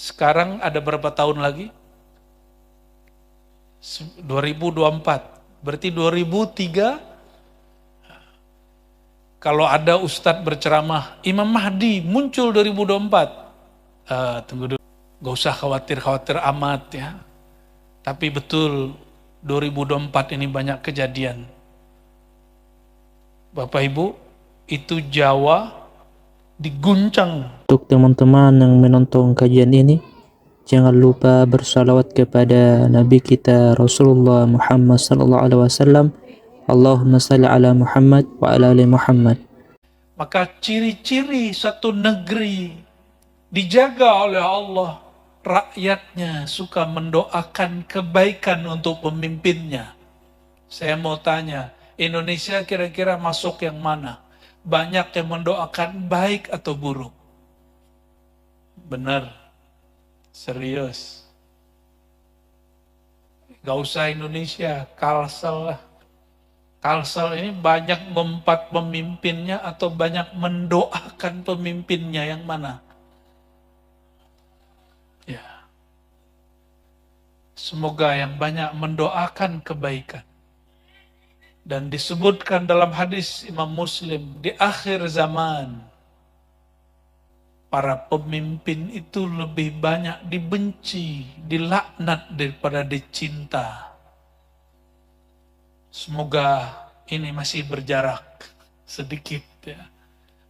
Sekarang ada berapa tahun lagi? 2024. Berarti 2003, kalau ada ustadz berceramah, Imam Mahdi muncul 2024. Tunggu dulu, gak usah khawatir-khawatir amat ya. Tapi betul, 2024 ini banyak kejadian. Bapak Ibu, itu Jawa diguncang. Untuk teman-teman yang menonton kajian ini, jangan lupa bersalawat kepada Nabi kita Rasulullah Muhammad sallallahu alaihi wasallam. Allahumma salli ala Muhammad wa ala ali Muhammad. Maka ciri-ciri satu negeri dijaga oleh Allah, rakyatnya suka mendoakan kebaikan untuk pemimpinnya. Saya mau tanya, Indonesia kira-kira masuk yang mana? Banyak yang mendoakan baik atau buruk? Benar, serius. Gak usah Indonesia, Kalsel lah. Kalsel ini banyak mempat pemimpinnya atau banyak mendoakan pemimpinnya, yang mana? Ya, semoga yang banyak mendoakan kebaikan. Dan disebutkan dalam hadis Imam Muslim, di akhir zaman, para pemimpin itu lebih banyak dibenci, dilaknat daripada dicinta. Semoga ini masih berjarak sedikit ya.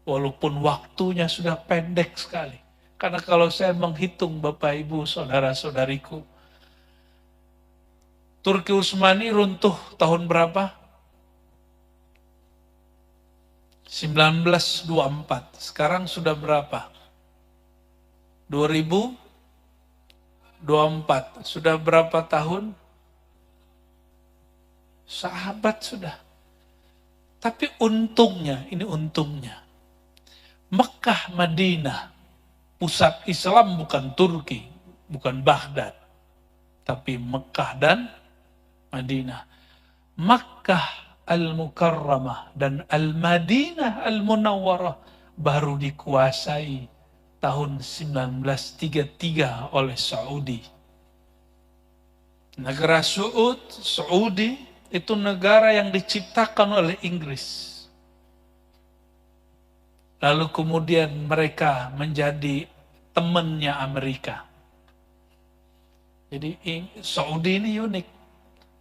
Walaupun waktunya sudah pendek sekali. Karena kalau saya menghitung Bapak Ibu, saudara-saudariku, Turki Utsmani runtuh tahun berapa? 1924. Sekarang sudah berapa? 2024. Sudah berapa tahun? Sahabat sudah. Tapi untungnya, ini untungnya, Mekah, Madinah, pusat Islam bukan Turki, bukan Baghdad, tapi Mekah dan Madinah. Makkah Al-Mukarramah dan Al-Madinah Al-Munawwarah baru dikuasai tahun 1933 oleh Saudi. Negara Saudi itu negara yang diciptakan oleh Inggris. Lalu kemudian mereka menjadi temannya Amerika. Jadi Saudi ini unik.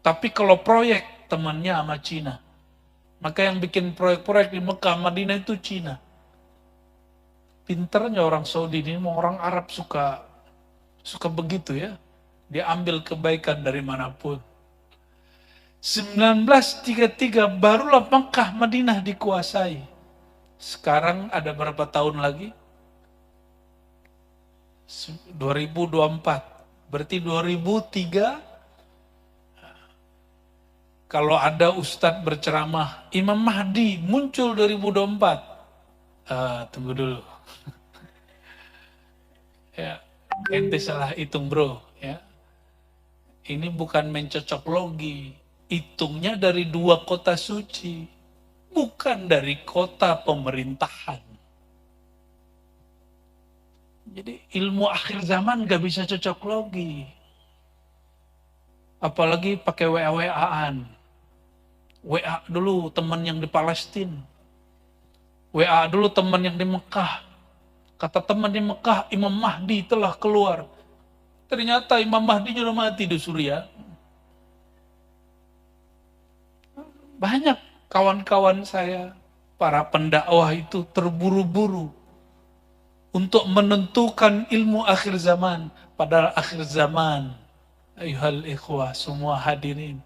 Tapi kalau proyek, temannya sama Cina. Maka yang bikin proyek-proyek di Mekah, Madinah itu Cina. Pinternya orang Saudi ini, orang Arab suka begitu ya. Dia ambil kebaikan dari manapun. 1933 barulah Mekah, Madinah dikuasai. Sekarang ada berapa tahun lagi? 2024. Berarti 2003, kalau ada ustadz berceramah, Imam Mahdi muncul 2024. Tunggu dulu. Ya, ente salah hitung bro. Ya. Ini bukan mencocok logi. Hitungnya dari 2 kota suci. Bukan dari kota pemerintahan. Jadi ilmu akhir zaman gak bisa cocok logi. Apalagi pakai WA-WA-an. WA dulu teman yang di Palestina. WA dulu teman yang di Mekah. Kata teman di Mekah, Imam Mahdi telah keluar. Ternyata Imam Mahdi sudah mati di Suriah. Banyak kawan-kawan saya, para pendakwah itu terburu-buru untuk menentukan ilmu akhir zaman. Padahal akhir zaman, ayuhal ikhwah, semua hadirin,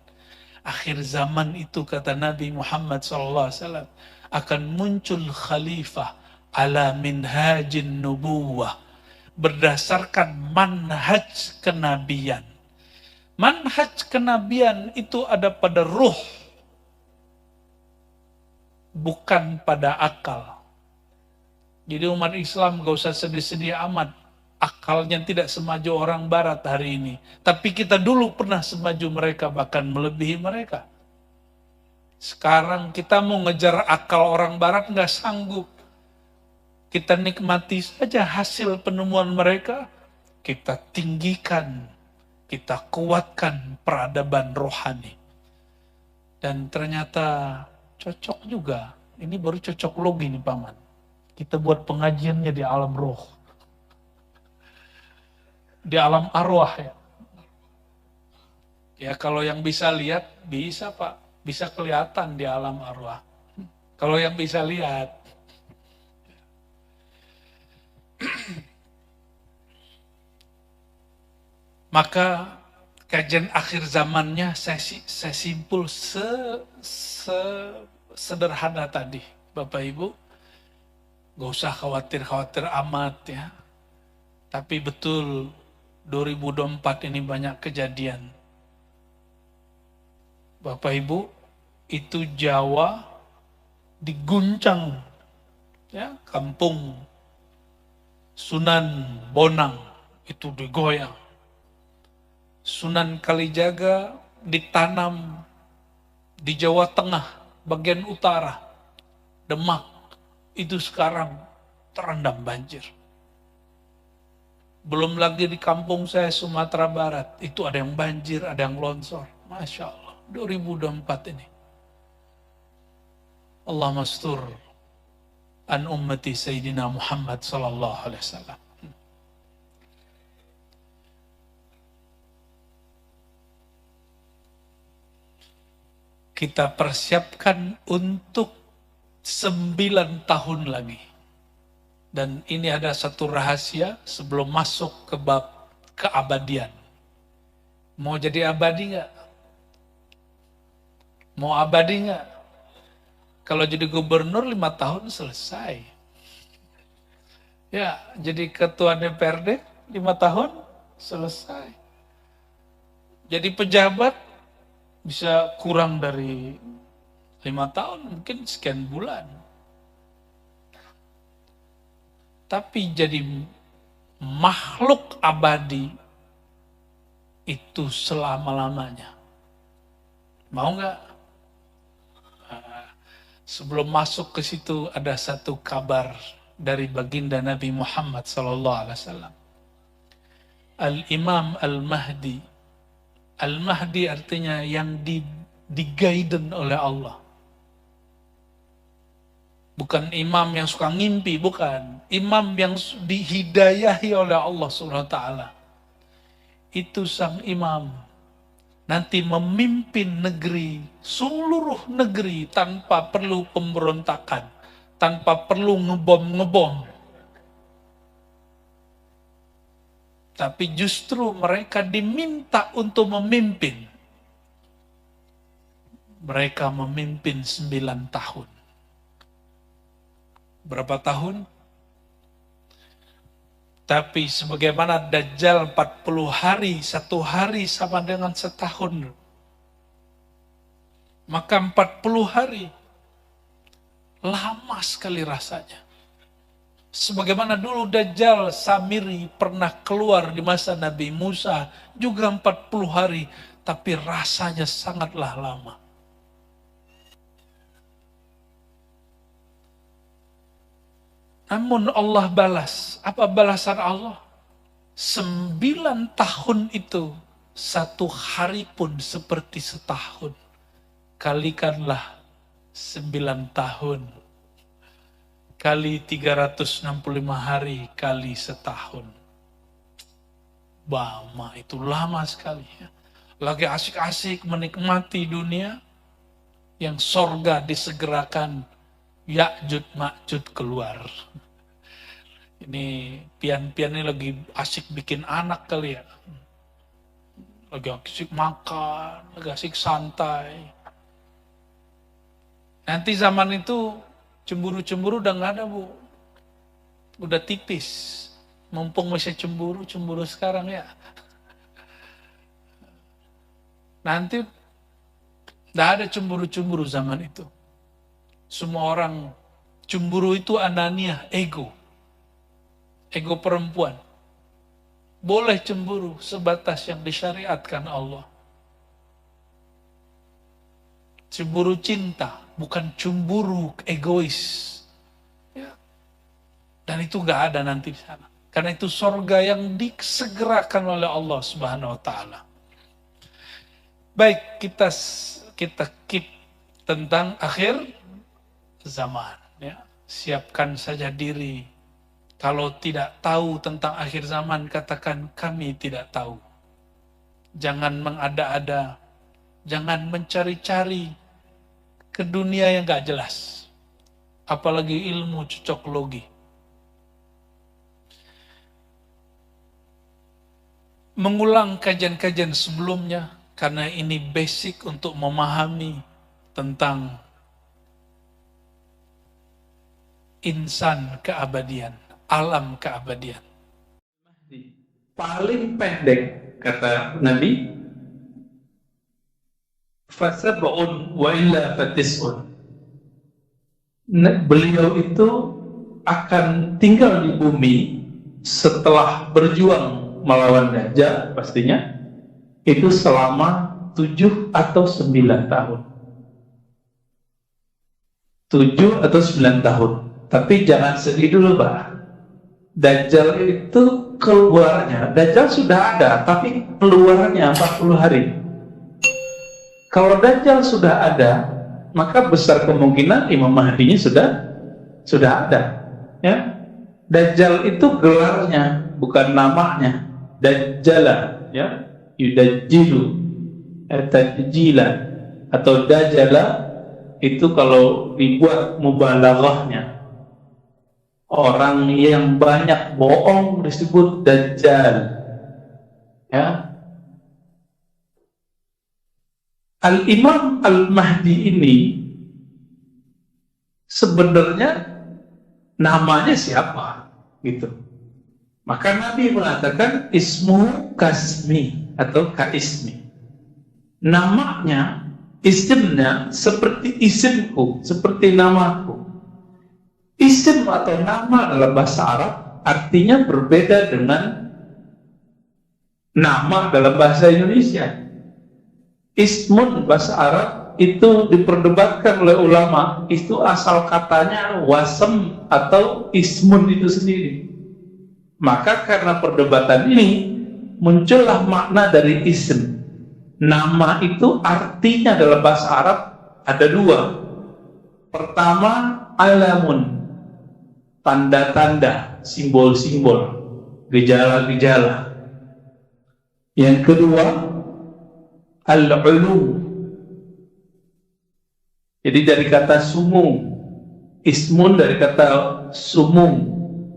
akhir zaman itu kata Nabi Muhammad SAW akan muncul khalifah ala minhajin nubuwah, berdasarkan manhaj kenabian. Manhaj kenabian itu ada pada ruh, bukan pada akal. Jadi umat Islam gak usah sedih-sedih amat. Akalnya tidak semaju orang barat hari ini. Tapi kita dulu pernah semaju mereka, bahkan melebihi mereka. Sekarang kita mau ngejar akal orang barat gak sanggup. Kita nikmati saja hasil penemuan mereka. kita tinggikan, kita kuatkan peradaban rohani. Dan ternyata cocok juga. Ini baru cocok logi nih Paman. Kita buat pengajiannya di alam roh. Di alam arwah ya. Ya kalau yang bisa lihat, bisa Pak. Bisa kelihatan di alam arwah. Kalau yang bisa lihat. Maka kajian akhir zamannya saya simpul sederhana tadi. Bapak Ibu, gak usah khawatir-khawatir amat ya. Tapi betul 2024 ini banyak kejadian. Bapak Ibu, itu Jawa diguncang ya, kampung Sunan Bonang itu digoyang. Sunan Kalijaga ditanam di Jawa Tengah, bagian utara, Demak, itu sekarang terendam banjir. Belum lagi di kampung saya Sumatera Barat, itu ada yang banjir, ada yang longsor. Masya Allah, 2024 ini. Allah mastur an ummati Sayyidina Muhammad sallallahu alaihi wasallam. Kita persiapkan untuk 9 tahun lagi. Dan ini ada satu rahasia sebelum masuk ke bab keabadian. Mau jadi abadi nggak? Mau abadi nggak? Kalau jadi gubernur 5 tahun selesai. Ya, jadi ketua DPRD 5 tahun selesai. Jadi pejabat bisa kurang dari 5 tahun, mungkin sekian bulan. Tapi jadi makhluk abadi itu selama-lamanya. Mau nggak? Sebelum masuk ke situ ada satu kabar dari baginda Nabi Muhammad SAW. Al-Imam Al-Mahdi. Al-Mahdi artinya yang di-guiden oleh Allah. Bukan imam yang suka ngimpi, bukan. Imam yang dihidayahi oleh Allah SWT. Itu sang imam. Nanti memimpin negeri, seluruh negeri tanpa perlu pemberontakan. Tanpa perlu ngebom. Tapi justru mereka diminta untuk memimpin. Mereka memimpin 9 tahun. Berapa tahun? Tapi sebagaimana Dajjal 40 hari, 1 hari sama dengan setahun. Maka 40 hari, lama sekali rasanya. Sebagaimana dulu Dajjal Samiri pernah keluar di masa Nabi Musa, juga 40 hari, tapi rasanya sangatlah lama. Namun Allah balas. Apa balasan Allah? 9 tahun itu, 1 hari pun seperti setahun. Kalikanlah 9 tahun. Kali 365 hari, kali setahun. Bama, itu lama sekali. Lagi asik-asik menikmati dunia, yang sorga disegerakan, Ya'jud Ma'jud keluar. Ini pian-pian ini lagi asik bikin anak kali ya. Lagi asik makan, lagi asik santai. Nanti zaman itu cemburu-cemburu udah nggak ada, Bu. Udah tipis. Mumpung masih cemburu sekarang ya. Nanti nggak ada cemburu-cemburu zaman itu. Semua orang cemburu itu anania, ego. Ego perempuan. Boleh cemburu sebatas yang disyariatkan Allah. Cemburu cinta, bukan cemburu egois. Ya. Dan itu nggak ada nanti di sana. Karena itu sorga yang disegerakan oleh Allah Subhanahu wa Ta'ala. Baik, kita keep tentang akhir zaman. Ya. Siapkan saja diri. Kalau tidak tahu tentang akhir zaman, katakan kami tidak tahu. Jangan mengada-ada, jangan mencari-cari ke dunia yang gak jelas. Apalagi ilmu cocokologi. Mengulang kajian-kajian sebelumnya, karena ini basic untuk memahami tentang insan keabadian, alam keabadian. Paling pendek, kata Nabi, fasab'un wa illa fatis'un. Beliau itu akan tinggal di bumi setelah berjuang melawan Dajjal, pastinya itu selama 7 atau 9 tahun. 7 atau 9 tahun. Tapi jangan sedih dulu, Pak. Dajjal itu keluarnya, Dajjal sudah ada, tapi keluarnya 40 hari. Kalau Dajjal sudah ada, maka besar kemungkinan Imam Mahdinya sudah ada. Ya, Dajjal itu gelarnya, bukan namanya. Dajjala, ya, yudajjilu, tajjila, atau dajjala itu kalau dibuat mubalaghahnya. Orang yang banyak bohong disebut dajjal. Ya. Al-Imam Al-Mahdi ini sebenarnya namanya siapa? Gitu. Maka Nabi mengatakan ismu kasmi atau kaismi. Namanya, isimnya seperti isimku, seperti namaku. Isim atau nama dalam bahasa Arab artinya berbeda dengan nama dalam bahasa Indonesia. Ismun bahasa Arab itu diperdebatkan oleh ulama, itu asal katanya wasem atau ismun itu sendiri. Maka karena perdebatan ini muncullah makna dari isim. Nama itu artinya dalam bahasa Arab ada dua. Pertama, alamun, tanda-tanda, simbol-simbol, gejala-gejala. Yang kedua, al-ulu. Jadi dari kata sumung, ismun dari kata sumung,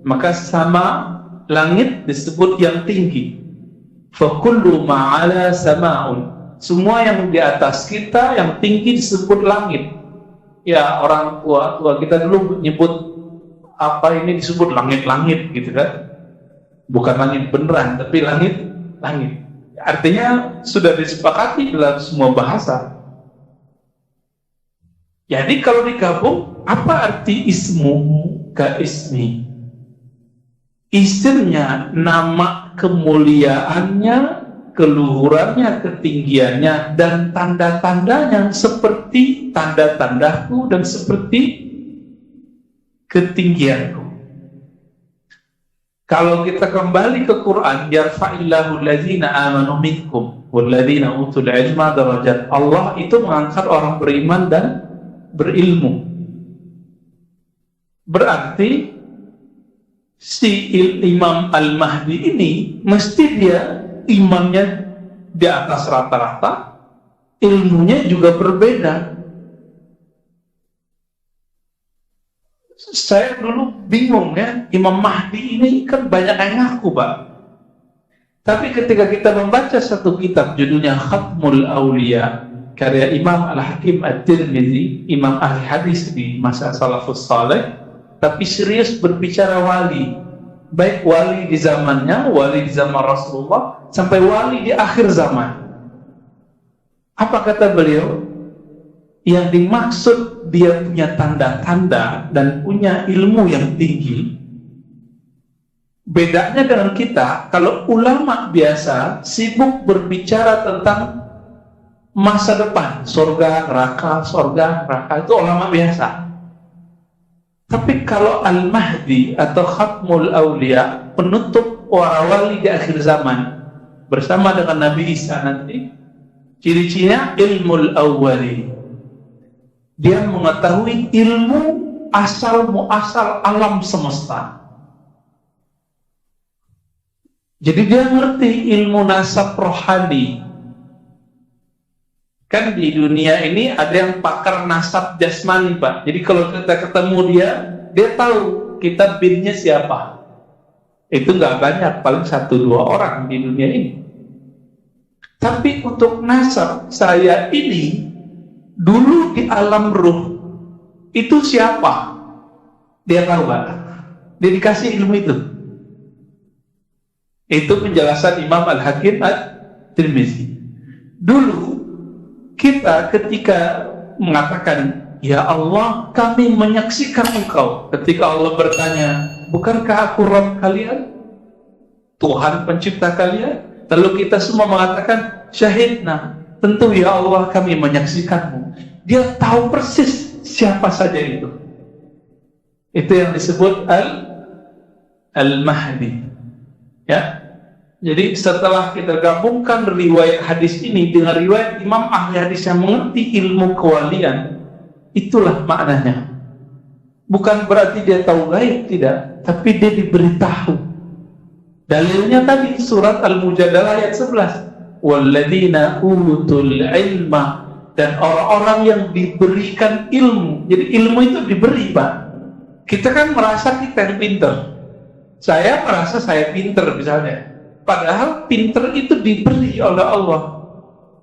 maka sama langit disebut yang tinggi. Fakullu ma'ala sama'un. Semua yang di atas kita yang tinggi disebut langit. Ya, orang tua kita dulu nyebut apa ini disebut langit-langit gitu kan. Bukan langit beneran, tapi langit. Artinya sudah disepakati dalam semua bahasa. Jadi kalau digabung, apa arti ismu ka ismi? Isimnya nama kemuliaannya, keluhurannya, ketinggiannya, dan tanda-tandanya seperti tanda-tandaku dan seperti ketinggianku. Kalau kita kembali ke Quran, yarfa'illahu alladzina amanu minkum walladzina utul ilma darajat. Allah itu mengangkat orang beriman dan berilmu. Berarti si Imam Al-Mahdi ini mesti dia imannya di atas rata-rata, ilmunya juga berbeda. Saya dulu bingung ya, Imam Mahdi ini kan banyak yang ngaku, Pak. Tapi ketika kita membaca satu kitab judulnya Khatmul Auliya, karya Imam Al-Hakim At-Tirmidzi, imam ahli hadis di masa salafus saleh, tapi serius berbicara wali, baik wali di zamannya, wali di zaman Rasulullah, sampai wali di akhir zaman. Apa kata beliau? Yang dimaksud dia punya tanda-tanda dan punya ilmu yang tinggi. Bedanya dengan kita, kalau ulama biasa sibuk berbicara tentang masa depan, surga, neraka, itu ulama biasa. Tapi kalau Al-Mahdi atau Khatmul Aulia, penutup para wali di akhir zaman, bersama dengan Nabi Isa nanti, ciri-cirinya ilmul awwali. Dia mengetahui ilmu asal muasal alam semesta. Jadi dia ngerti ilmu nasab rohani. Kan di dunia ini ada yang pakar nasab jasmani, Pak. Jadi kalau kita ketemu dia tahu kita binnya siapa. Itu nggak banyak, paling 1-2 orang di dunia ini. Tapi untuk nasab saya ini, dulu di alam ruh, itu siapa? Dia tahu, Pak. Dia dikasih ilmu itu. Itu penjelasan Imam Al-Hakim At-Tirmizi. Dulu kita ketika mengatakan, ya Allah, kami menyaksikan Engkau. Ketika Allah bertanya, bukankah aku Rabb kalian? Tuhan pencipta kalian? Lalu kita semua mengatakan, syahidna, tentu ya Allah kami menyaksikanmu. Dia tahu persis siapa saja itu. Itu yang disebut Al-Mahdi. Ya, jadi setelah kita gabungkan riwayat hadis ini dengan riwayat imam ahli hadis yang mengerti ilmu kewalian, itulah maknanya. Bukan berarti dia tahu gaib, tidak, tapi dia diberitahu. Dalilnya tadi surat Al-Mujadalah ayat 11. Walladzina utul ilma, dan orang-orang yang diberikan ilmu. Jadi ilmu itu diberi, Pak. Kita kan merasa kita yang pinter. Saya merasa saya pinter misalnya, padahal pinter itu diberi oleh Allah.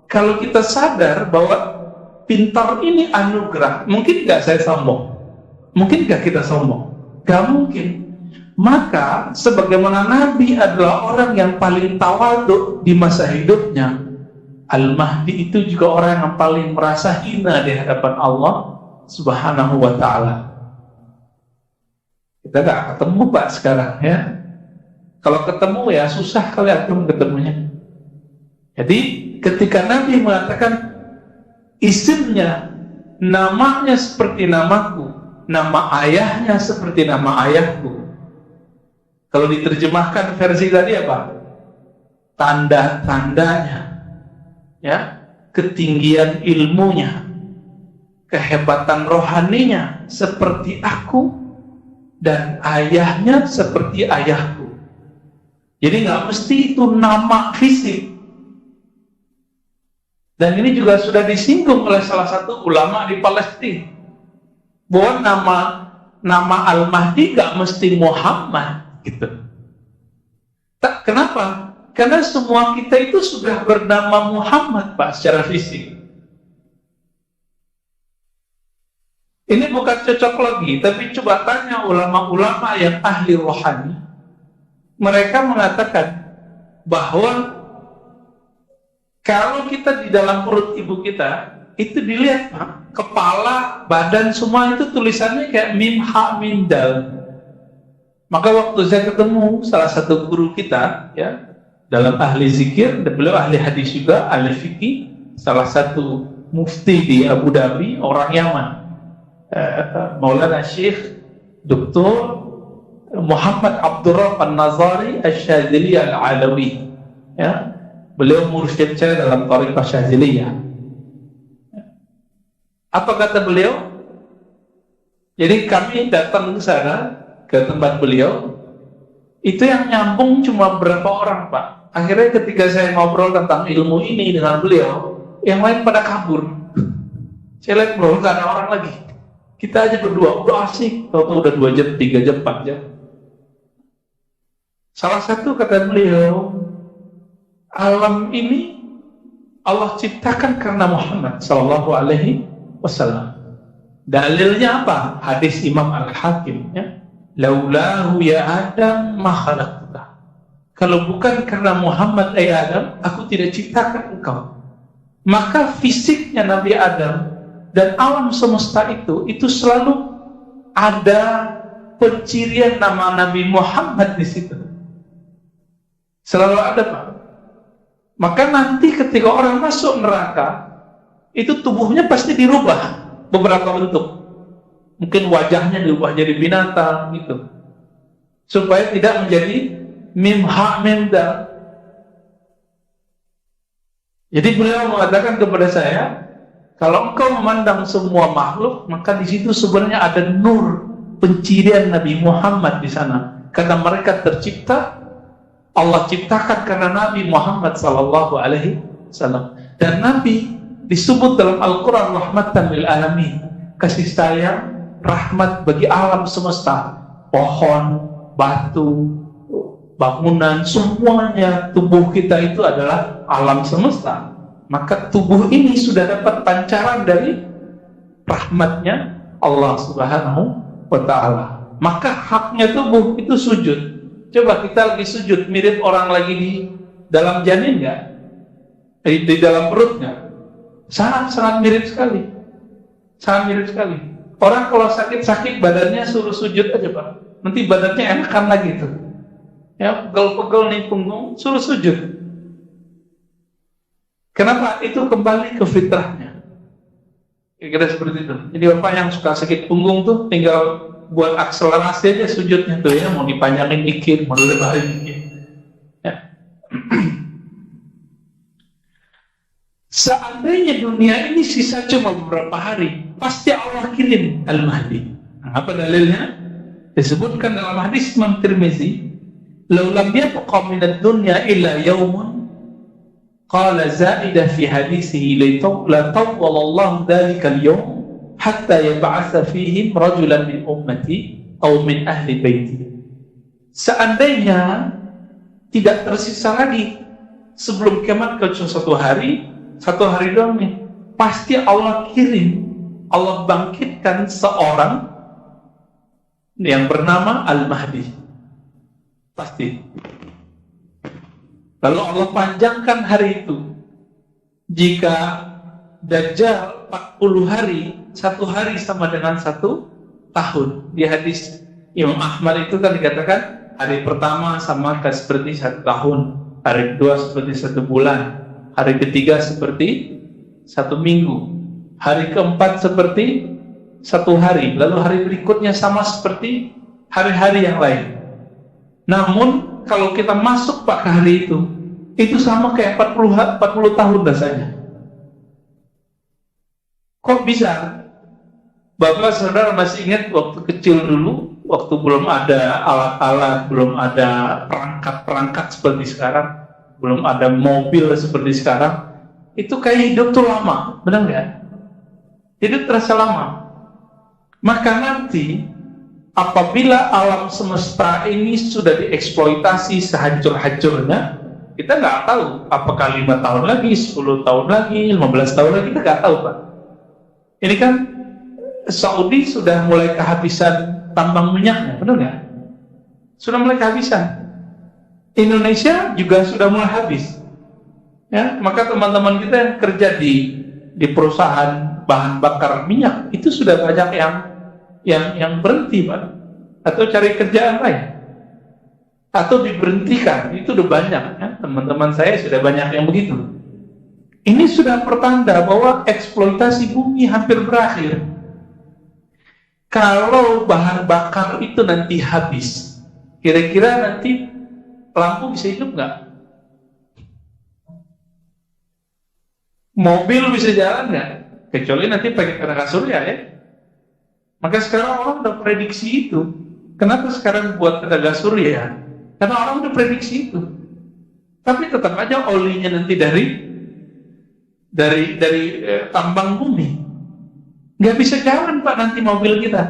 Kalau kita sadar bahwa pintar ini anugerah, mungkin nggak saya sombong? Mungkin nggak kita sombong? Gak mungkin. Maka sebagaimana Nabi adalah orang yang paling tawadhu di masa hidupnya, Al-Mahdi itu juga orang yang paling merasa hina di hadapan Allah Subhanahu wa ta'ala. Kita nggak ketemu, Pak, sekarang ya. Kalau ketemu ya susah kali akum ketemunya. Jadi ketika Nabi mengatakan isimnya, namanya seperti namaku, nama ayahnya seperti nama ayahku. Kalau diterjemahkan versi tadi apa? Tanda-tandanya, ya, ketinggian ilmunya, kehebatan rohaninya seperti aku, dan ayahnya seperti ayahku. Jadi nggak mesti itu nama fisik. Dan ini juga sudah disinggung oleh salah satu ulama di Palestina, bahwa nama Al-Mahdi nggak mesti Muhammad gitu. Kenapa? Karena semua kita itu sudah bernama Muhammad, Pak, secara fisik. Ini bukan cocok lagi, tapi coba tanya ulama-ulama yang ahli rohani. Mereka mengatakan bahwa kalau kita di dalam perut ibu kita, itu dilihat, Pak, kepala, badan, semua itu tulisannya kayak mim, ha, mim, dal. Maka waktu saya ketemu salah satu guru kita, ya, dalam ahli zikir, beliau ahli hadis juga, ahli fikih, salah satu mufti di Abu Dhabi, orang Yaman, Maulana Syekh Dr. Muhammad Abdurrahman An-Nazari Asy-Syadzili Al-Alawi, ya, beliau mursyid saya dalam thariqah Syadziliyah. Apa kata beliau? Jadi kami datang ke sana, ke tempat beliau, itu yang nyambung cuma berapa orang, Pak. Akhirnya ketika saya ngobrol tentang ilmu ini dengan beliau, yang lain pada kabur. Saya lihat bro, nggak ada orang lagi. Kita aja berdua, udah asik. Tahu-tahu udah 2 jam, 3 jam, 4 jam. Salah satu kata beliau, alam ini Allah ciptakan karena Muhammad Sallallahu Alaihi Wasallam. Dalilnya apa? Hadis Imam Al-Hakim, ya. Laulahu ya Adam ma khalaqtuka. Kalau bukan karena Muhammad Adam, aku tidak ciptakan engkau. Maka fisiknya Nabi Adam dan alam semesta itu selalu ada pencirian nama Nabi Muhammad di situ. Selalu ada, Pak. Maka nanti ketika orang masuk neraka, itu tubuhnya pasti dirubah beberapa bentuk. Mungkin wajahnya diubah jadi binatang gitu, supaya tidak menjadi mim ha mim dal. Jadi beliau mengatakan kepada saya, kalau engkau memandang semua makhluk, maka di situ sebenarnya ada nur pencirian Nabi Muhammad di sana. Karena mereka tercipta, Allah ciptakan karena Nabi Muhammad sallallahu alaihi wasallam. Dan Nabi disebut dalam Al-Quran rahmatan lil alamin, kasih sayang, rahmat bagi alam semesta. Pohon, batu, bangunan, semuanya tubuh kita itu adalah alam semesta. Maka tubuh ini sudah dapat pancaran dari rahmatnya Allah Subhanahu wa ta'ala. Maka haknya tubuh itu sujud. Coba kita lagi sujud, mirip orang lagi di dalam janin nggak? Di dalam perutnya. Sangat mirip sekali. Sangat mirip sekali. Orang kalau sakit-sakit badannya suruh sujud aja Pak. Nanti badannya enakan lagi tuh. Ya, pegel-pegel nih punggung, suruh sujud. Kenapa? Itu kembali ke fitrahnya. Kira-kira seperti itu. Jadi Bapak yang suka sakit punggung tuh tinggal buat akselerasi aja sujudnya tuh ya, mau dipanjangin dikit, mau dilebarin dikit. Ya. Seandainya dunia ini sisa cuma beberapa hari, pasti Allah kirim Al-Mahdi. Nah, apa dalilnya? Disebutkan dalam hadis Imam Tirmizi, "Lau lam yabqa min ad-dunya illa yawmun." Qala zaidah fi hadisihi la tawwala Allah dhalika al-yawm hatta yab'atha fihim rajulan min ummati atau min ahli baiti. Seandainya tidak tersisa lagi sebelum kiamat kecuali satu hari doang nih, pasti Allah kirim, Allah bangkitkan seorang yang bernama Al-Mahdi. Pasti. Lalu Allah panjangkan hari itu. Jika Dajjal 40 hari, satu hari sama dengan 1 tahun. Di hadis Imam Ahmad itu kan dikatakan hari pertama sama seperti 1 tahun, hari kedua seperti 1 bulan, hari ketiga seperti 1 minggu, hari keempat seperti 1 hari, lalu hari berikutnya sama seperti hari-hari yang lain. Namun kalau kita masuk pada hari itu sama kayak 40 tahun rasanya. Kok bisa? Bapak saudara masih ingat waktu kecil dulu, waktu belum ada alat-alat, belum ada perangkat-perangkat seperti sekarang, belum ada mobil seperti sekarang, itu kayak hidup tuh lama, benar nggak? Hidup terasa lama. Maka nanti apabila alam semesta ini sudah dieksploitasi sehancur-hancurnya, kita nggak tahu apakah 5 tahun lagi, 10 tahun lagi, 15 tahun lagi, kita nggak tahu Pak. Ini kan Saudi sudah mulai kehabisan tambang minyaknya, benar nggak? Sudah mulai kehabisan. Indonesia juga sudah mulai habis. Ya, maka teman-teman kita yang kerja di perusahaan bahan bakar minyak itu sudah banyak yang berhenti Pak, atau cari kerjaan lain, atau diberhentikan. Itu udah banyak ya. Teman-teman saya sudah banyak yang begitu. Ini sudah pertanda bahwa eksploitasi bumi hampir berakhir. Kalau bahan bakar itu nanti habis, kira-kira nanti lampu bisa hidup nggak? Mobil bisa jalan nggak? Kecuali nanti pakai tenaga surya ya. Maka sekarang orang udah prediksi itu. Kenapa sekarang buat tenaga surya? Karena orang udah prediksi itu. Tapi tetap aja olinya nanti dari tambang bumi. Nggak bisa jalan Pak nanti mobil kita.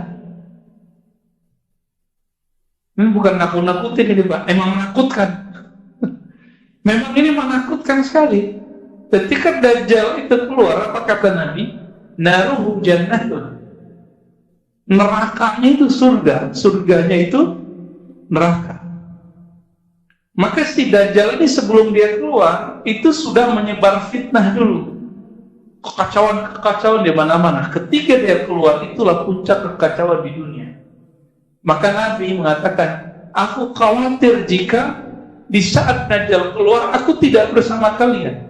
Ini bukan nakut-nakutin ini Pak, emang menakutkan. Memang ini menakutkan sekali. Ketika Dajjal itu keluar, apa kata Nabi? Naruhu jannatun. Nerakanya itu surga, surganya itu neraka. Maka si Dajjal ini sebelum dia keluar, itu sudah menyebar fitnah dulu. Kekacauan di mana-mana. Ketika dia keluar, itulah puncak kekacauan di dunia. Maka Nabi mengatakan, aku khawatir jika di saat Dajjal keluar, aku tidak bersama kalian.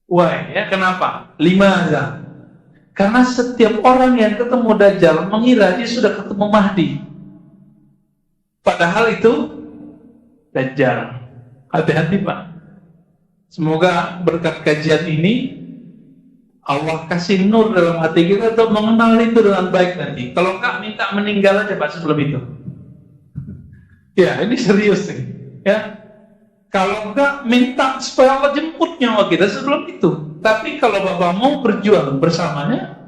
Why? Ya, kenapa? 5 azab. Karena setiap orang yang ketemu Dajjal mengira dia sudah ketemu Mahdi. Padahal itu Dajjal. Hati-hati Pak. Semoga berkat kajian ini Allah kasih nur dalam hati kita untuk mengenal itu dengan baik nanti. Kalau enggak, minta meninggal aja Pak sebelum itu. Ya, ini serius nih. Ya. Kalau enggak, minta supaya Allah jemput nyawa kita sebelum itu. Tapi kalau Bapak mau berjuang bersamanya,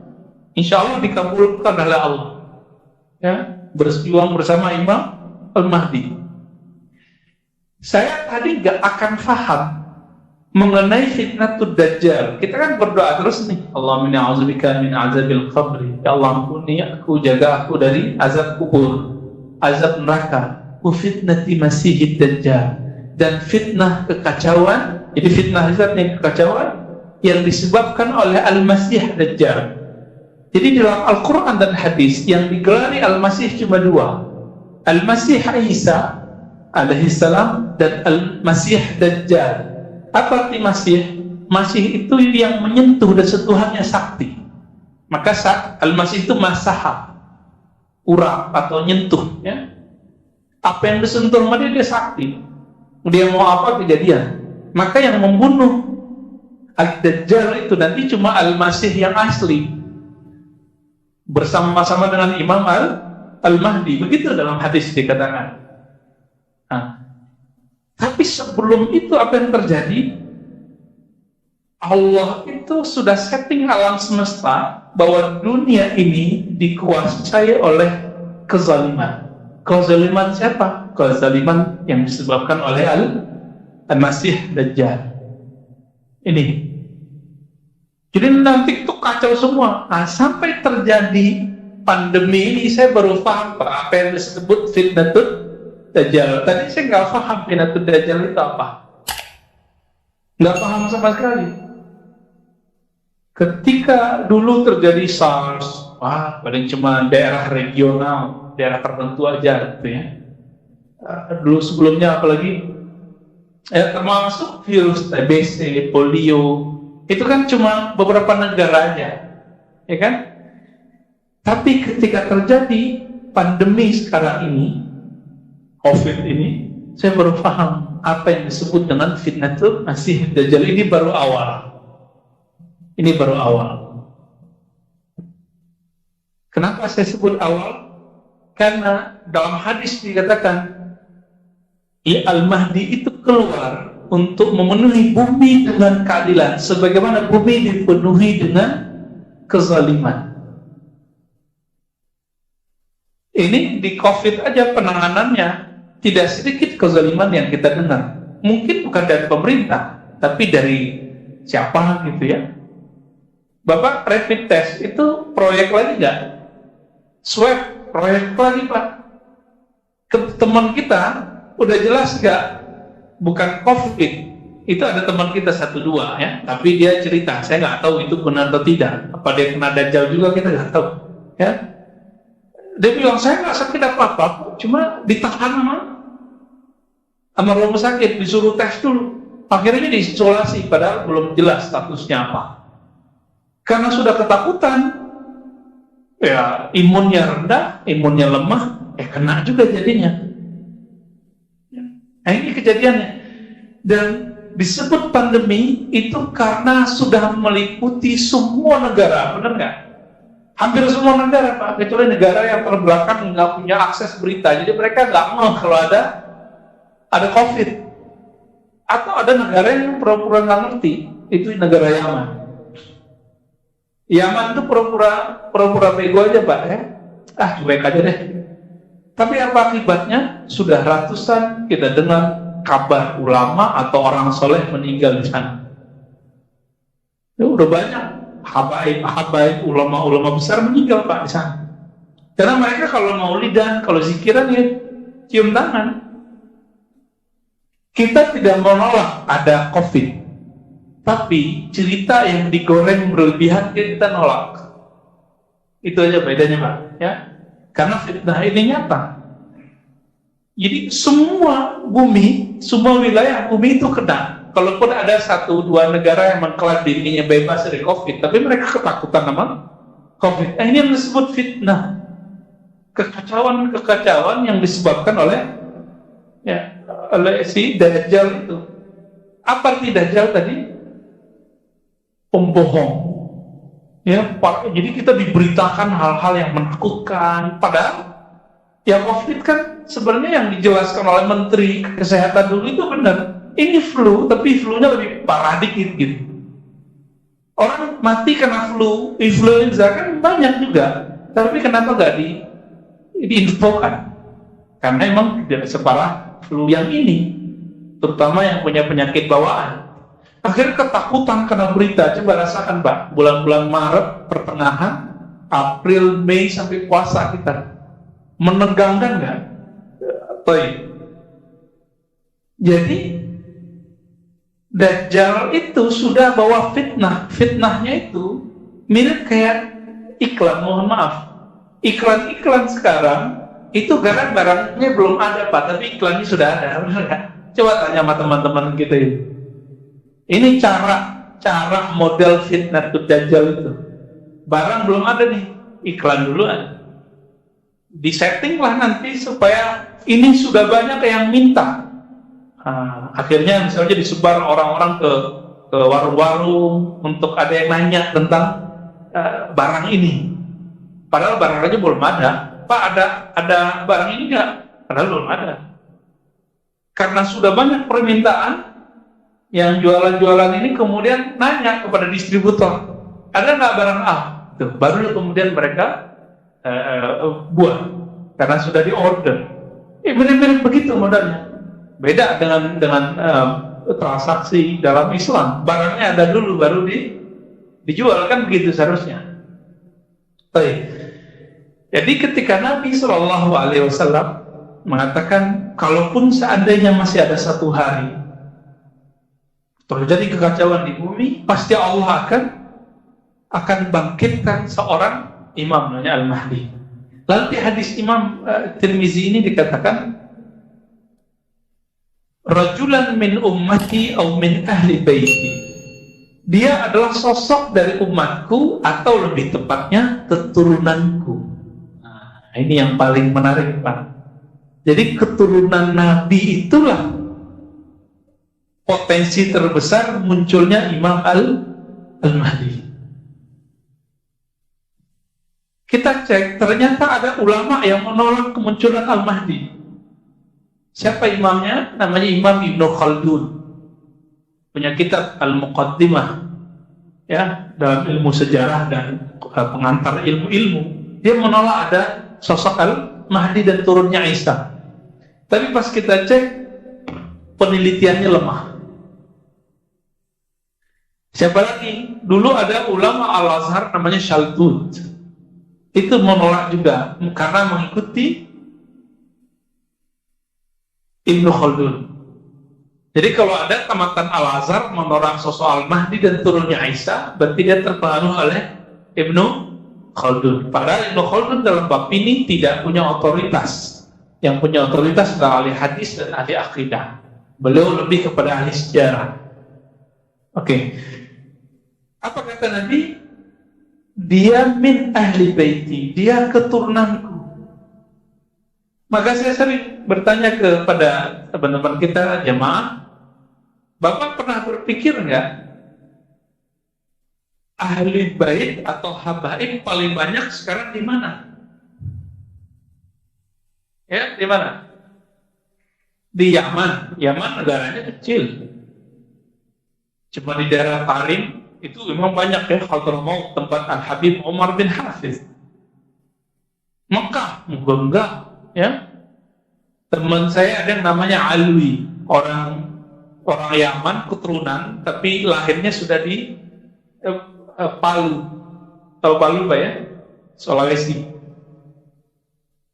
insya Allah dikabulkan oleh Allah. Ya, berjuang bersama Imam Al-Mahdi. Saya tadi nggak akan paham mengenai fitnatud Dajjal. Kita kan berdoa terus nih, Allahumma inni a'udzubika min azabil qabri. Ya Allah, ampuni aku, jaga aku dari azab kubur, azab neraka, wa fitnati masihid Dajjal, dan fitnah kekacauan. Jadi fitnah itu artinya kekacauan yang disebabkan oleh Al-Masih Dajjal. Jadi dalam Al-Quran dan hadis yang digelari Al-Masih cuma dua, Al-Masih Isa alaihissalam dan Al-Masih Dajjal. Apa arti Masih? Masih itu yang menyentuh dan sentuhannya sakti. Maka Al-Masih itu masaha, urap atau nyentuh, ya. Apa yang disentuh sama dia sakti. Dia mau apa kejadian. Maka yang membunuh Ad-Dajjal itu nanti cuma Al-Masih yang asli, bersama-sama dengan Imam Al-Mahdi. Begitu dalam hadis dikatakan. Nah, tapi sebelum itu apa yang terjadi? Allah itu sudah setting alam semesta bahwa dunia ini dikuasai oleh kezaliman. Kezaliman siapa? Kezaliman yang disebabkan oleh Al-Masih Dajjal. Ini. Jadi nanti itu kacau semua. Nah, sampai terjadi pandemi ini saya baru paham Pak, apa yang disebut fitnatud Dajjal. Tadi saya nggak paham fitnatud Dajjal itu apa. Nggak paham sama sekali. Ketika dulu terjadi SARS, wah, paling cuma daerah regional, daerah tertentu aja gitu ya. Dulu sebelumnya apalagi termasuk virus TBC, polio, itu kan cuma beberapa negara aja, ya kan? Tapi ketika terjadi pandemi sekarang ini, COVID ini, saya baru paham apa yang disebut dengan fitnatul Masih Dajjal. Ini baru awal. Ini baru awal. Kenapa saya sebut awal? Karena dalam hadis dikatakan, ya, Al-Mahdi itu keluar untuk memenuhi bumi dengan keadilan, sebagaimana bumi dipenuhi dengan kezaliman. Ini di COVID aja penanganannya tidak sedikit kezaliman yang kita dengar. Mungkin bukan dari pemerintah, tapi dari siapa gitu ya. Bapak rapid test itu proyek lagi nggak? Swab proyek lagi Pak. Teman kita udah jelas nggak? Bukan COVID. Itu ada teman kita 1-2 ya, tapi dia cerita, saya nggak tahu itu benar atau tidak. Apa dia kena Dajjal juga kita nggak tahu. Ya. Dia bilang saya nggak sakit apa-apa, cuma ditahan sama rumah sakit, disuruh tes dulu. Akhirnya diisolasi, padahal belum jelas statusnya apa. Karena sudah ketakutan, ya imunnya rendah, imunnya lemah, kena juga jadinya. Nah ini kejadiannya. Dan disebut pandemi itu karena sudah meliputi semua negara, benar nggak? Hampir semua negara Pak, kecuali negara yang terbelakang nggak punya akses berita, jadi mereka nggak mau kalau ada COVID. Atau ada negara yang pura-pura nggak ngerti, itu negara Yaman. Yaman itu pura-pura bego aja Pak ya, cuek aja deh. Tapi apa akibatnya? Sudah ratusan kita dengar kabar ulama atau orang soleh meninggal di sana. Ya, udah banyak habaib ulama-ulama besar meninggal Pak di sana. Karena mereka kalau maulidan, kalau zikiran ya cium tangan. Kita tidak menolak ada COVID, tapi cerita yang digoreng berlebihan kita nolak. Itu aja bedanya Pak ya. Karena fitnah ini nyata. Jadi semua bumi, semua wilayah bumi itu kena. Kalaupun ada 1-2 negara yang mengklaim dirinya bebas dari COVID, tapi mereka ketakutan sama COVID. Ini yang disebut fitnah. Kekacauan yang disebabkan oleh si Dajjal itu. Apa arti Dajjal tadi? Pembohong. Ya, jadi kita diberitakan hal-hal yang menakutkan. Padahal yang COVID kan sebenarnya yang dijelaskan oleh Menteri Kesehatan dulu itu benar. Ini flu, tapi flu-nya lebih parah dikit gitu. Orang mati karena flu, influenza kan banyak juga. Tapi kenapa nggak diinfokan? Karena emang tidak separah flu yang ini, terutama yang punya penyakit bawaan. Akhirnya ketakutan karena berita. Coba rasakan, Pak, bulan-bulan Maret, pertengahan, April, Mei sampai puasa kita. Menegangkan nggak? Jadi Dajjal itu sudah bawa fitnah. Fitnahnya itu mirip kayak iklan, mohon maaf. Iklan-iklan sekarang itu barang-barangnya belum ada, Pak, tapi iklannya sudah ada. Coba tanya sama teman-teman kita ini. Ini cara model fitnah Dajjal itu. Barang belum ada nih, iklan dulu ada. Disetting lah nanti supaya ini sudah banyak yang minta. Akhirnya misalnya disebar orang-orang ke warung-warung untuk ada yang nanya tentang barang ini. Padahal barangnya belum ada. Pak, ada barang ini nggak? Padahal belum ada. Karena sudah banyak permintaan, yang jualan-jualan ini kemudian nanya kepada distributor, ada nggak barang A? Tuh, baru kemudian mereka buat, karena sudah di order. Mirip-mirip begitu modalnya. Beda dengan transaksi dalam Islam. Barangnya ada dulu baru dijual, kan begitu seharusnya. Jadi ketika Nabi SAW mengatakan, kalaupun seandainya masih ada satu hari terjadi kekacauan di bumi, pasti Allah akan bangkitkan seorang imam namanya Al-Mahdi. Lalu di hadis Imam Tirmizi ini dikatakan, rajulan min ummati atau min ahli baiti. Dia adalah sosok dari umatku, atau lebih tepatnya keturunanku. Nah, ini yang paling menarik, Pak. Jadi keturunan Nabi itulah potensi terbesar munculnya Imam Al-Mahdi. Kita cek, ternyata ada ulama yang menolak kemunculan Al-Mahdi. Siapa imamnya? Namanya Imam Ibnu Khaldun. Punya kitab Al-Muqaddimah, ya, dalam ilmu sejarah dan pengantar ilmu-ilmu. Dia menolak ada sosok Al-Mahdi dan turunnya Isa. Tapi pas kita cek, penelitiannya lemah. Siapa lagi? Dulu ada ulama Al-Azhar namanya Shaltut. Itu menolak juga karena mengikuti Ibnu Khaldun. Jadi kalau ada tamatan Al-Azhar menolak sosok Al-Mahdi dan turunnya Isa, berarti dia terpengaruh oleh Ibnu Khaldun. Padahal Ibnu Khaldun dalam bab ini tidak punya otoritas. Yang punya otoritas adalah ahli hadis dan ahli akidah. Beliau lebih kepada ahli sejarah. Oke. Apa kata Nabi? Dia min ahli baiti, dia keturunanku. Maka saya sering bertanya kepada teman-teman kita, jemaah, Bapak pernah berpikir nggak ahli bait atau habaib paling banyak sekarang di mana? Ya, di mana? Di Yaman. Yaman negaranya kecil. Cuma di daerah Tarim itu memang banyak ya, Hadramaut, tempat Al-Habib Umar bin Hafiz. Mekah, enggak, ya. Teman saya ada yang namanya Alwi, orang Yaman keturunan, tapi lahirnya sudah di Palu. Tahu Palu, Pak, ya? Sulawesi.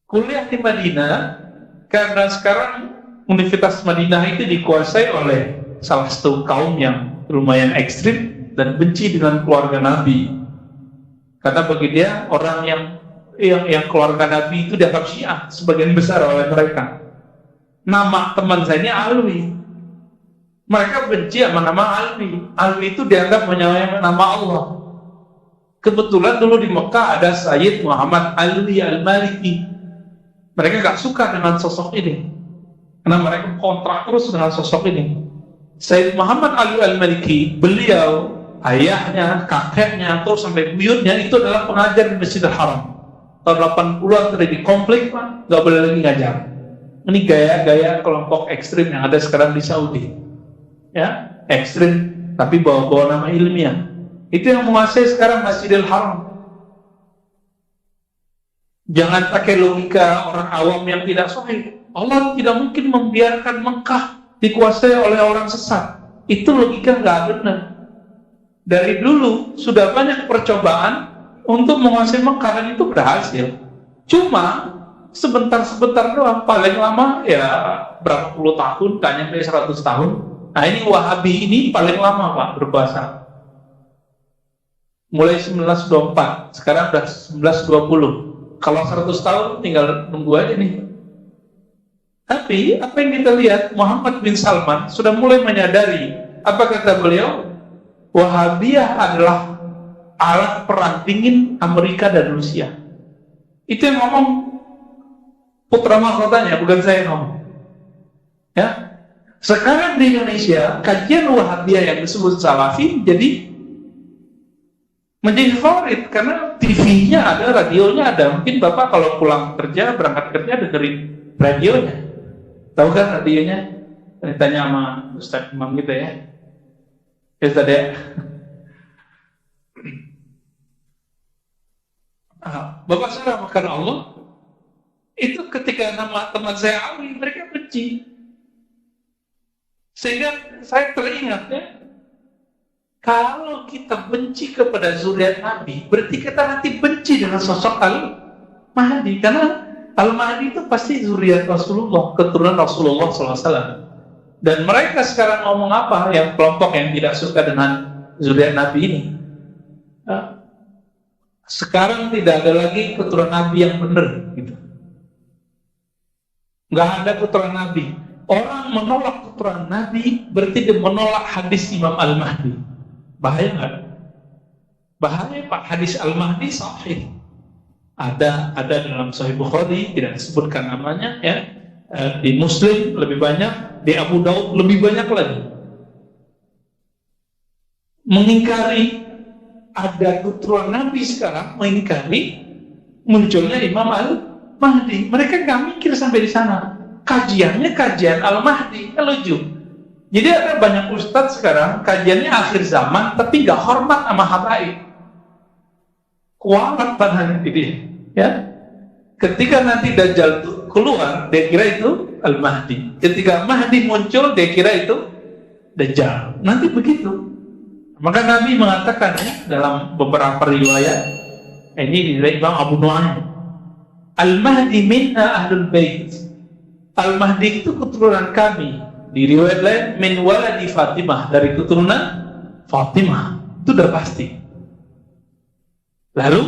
Kuliah di Madinah, karena sekarang Universitas Madinah itu dikuasai oleh salah satu kaum yang lumayan ekstrim dan benci dengan keluarga Nabi. Karena bagi dia orang yang keluarga Nabi itu dianggap Syiah sebagian besar oleh mereka. Nama teman saya ini Alwi. Mereka benci sama nama Alwi. Alwi itu dianggap menyamai nama Allah. Kebetulan dulu di Mekah ada Sayyid Muhammad Ali Al-Maliki. Mereka gak suka dengan sosok ini, karena mereka kontrak terus dengan sosok ini. Sayyid Muhammad Ali Al-Maliki, beliau, ayahnya, kakeknya, atau sampai buyutnya itu adalah pengajar di Masjidil Haram. Tahun 80-an terjadi konflik, Pak, gak boleh lagi ngajar. Ini gaya-gaya kelompok ekstrim yang ada sekarang di Saudi. Ya, ekstrim, tapi bawa-bawa nama ilmiah. Itu yang menguasai sekarang Masjidil Haram. Jangan pakai logika orang awam yang tidak sahih. Allah tidak mungkin membiarkan Mekah dikuasai oleh orang sesat. Itu logika nggak benar. Dari dulu sudah banyak percobaan untuk menguasai Mekah dan itu berhasil. Cuma sebentar-sebentar doang, paling lama ya berapa puluh tahun, tak nyampe 100 tahun. Nah ini Wahabi ini paling lama Pak berkuasa. Mulai 1924, sekarang udah 1920. Kalau 100 tahun tinggal nunggu aja nih. Tapi apa yang kita lihat, Muhammad bin Salman sudah mulai menyadari. Apa kata beliau? Wahabiyah adalah alat perang dingin Amerika dan Rusia. Itu yang ngomong putra mahkotanya, bukan saya yang ngomong. Ya. Sekarang di Indonesia, kajian Wahabiyah yang disebut Salafi menjadi favorit karena TV-nya ada, radionya ada. Mungkin Bapak kalau pulang kerja, berangkat kerja dengerin radionya. Tahu kan radionya? Ditanya sama Ustaz Imam kita ya. Ya Ustaz ya. Bapak saya makan Allah. Itu ketika nama teman saya Ali, mereka benci. Sehingga saya teringat ya. Kalau kita benci kepada zuriat Nabi, berarti kita nanti benci dengan sosok Al-Mahdi. Karena Al-Mahdi itu pasti zuriat Rasulullah, keturunan Rasulullah SAW. Dan mereka sekarang ngomong apa, yang kelompok yang tidak suka dengan zuriat Nabi ini. Sekarang tidak ada lagi keturunan Nabi yang benar. Gitu. Nggak ada keturunan Nabi. Orang menolak keturunan Nabi, berarti dia menolak hadis Imam Al-Mahdi. Bahaya nggak? Bahaya Pak, hadis Al-Mahdi sahih. Ada dalam Sahih Bukhari, tidak disebutkan namanya ya. Di Muslim lebih banyak, di Abu Daud lebih banyak lagi. Mengingkari ada keturunan Nabi sekarang, mengingkari munculnya Imam Al-Mahdi. Mereka nggak mikir sampai di sana. Kajiannya kajian Al-Mahdi, lucu. Jadi ada banyak ustadz sekarang kajiannya akhir zaman, tapi nggak hormat sama habaib. Kualat padahal ini, ya. Ketika nanti Dajjal itu keluar, dia kira itu Al-Mahdi. Ketika Mahdi muncul, dia kira itu Dajjal. Nanti begitu. Maka Nabi mengatakan ya, dalam beberapa riwayat, ini dari Imam Abu Nu'aim, Al-Mahdi minna ahlul bait. Al-Mahdi itu keturunan kami. Di riwayat lain, min waladi Fatimah, dari keturunan Fatimah. Itu udah pasti. Lalu,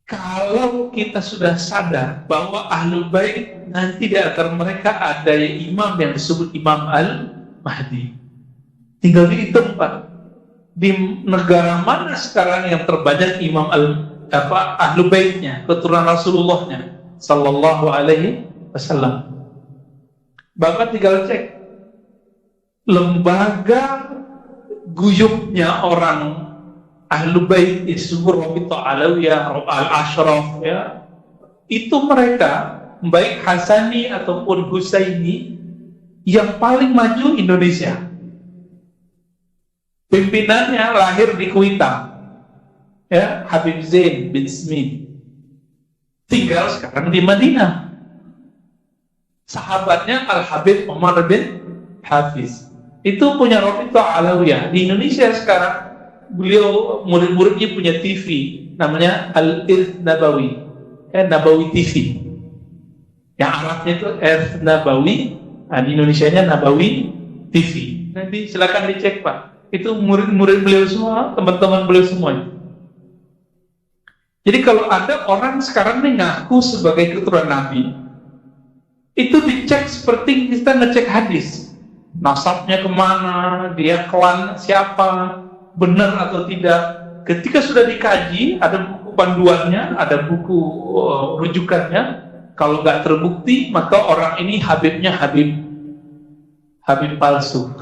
kalau kita sudah sadar bahwa Ahlul Bait nanti di antara mereka ada imam yang disebut Imam Al-Mahdi. Tinggal dihitung Pak. Di negara mana sekarang yang terbanyak Imam Ahlul Baitnya, keturunan Rasulullahnya Sallallahu Alaihi Wasallam. Bapak tinggal cek lembaga guyupnya orang Ahlul Bait disebut Rabithah Alawiyah, Al-Ashraf ya. Itu mereka baik Hasani ataupun Husaini yang paling maju Indonesia. Pimpinannya lahir di Kuitang. Ya, Habib Zain bin Smith. Tinggal sekarang di Madinah. Sahabatnya Al-Habib Umar bin Hafiz. Itu punya Rabithah Alawiyah. Di Indonesia sekarang, beliau murid-muridnya punya TV. Namanya Al-Irth Nabawi. Nabawi TV. Yang Arabnya itu Irth Nabawi. Nah, di Indonesianya Nabawi TV. Nanti silakan dicek Pak. Itu murid-murid beliau semua, teman-teman beliau semua. Jadi kalau ada orang sekarang nih ngaku sebagai keturunan Nabi, itu dicek seperti kita ngecek hadis. Nasabnya kemana, dia klan siapa, benar atau tidak. Ketika sudah dikaji, ada buku panduannya, ada buku rujukannya. Kalau nggak terbukti, maka orang ini Habibnya Habib palsu.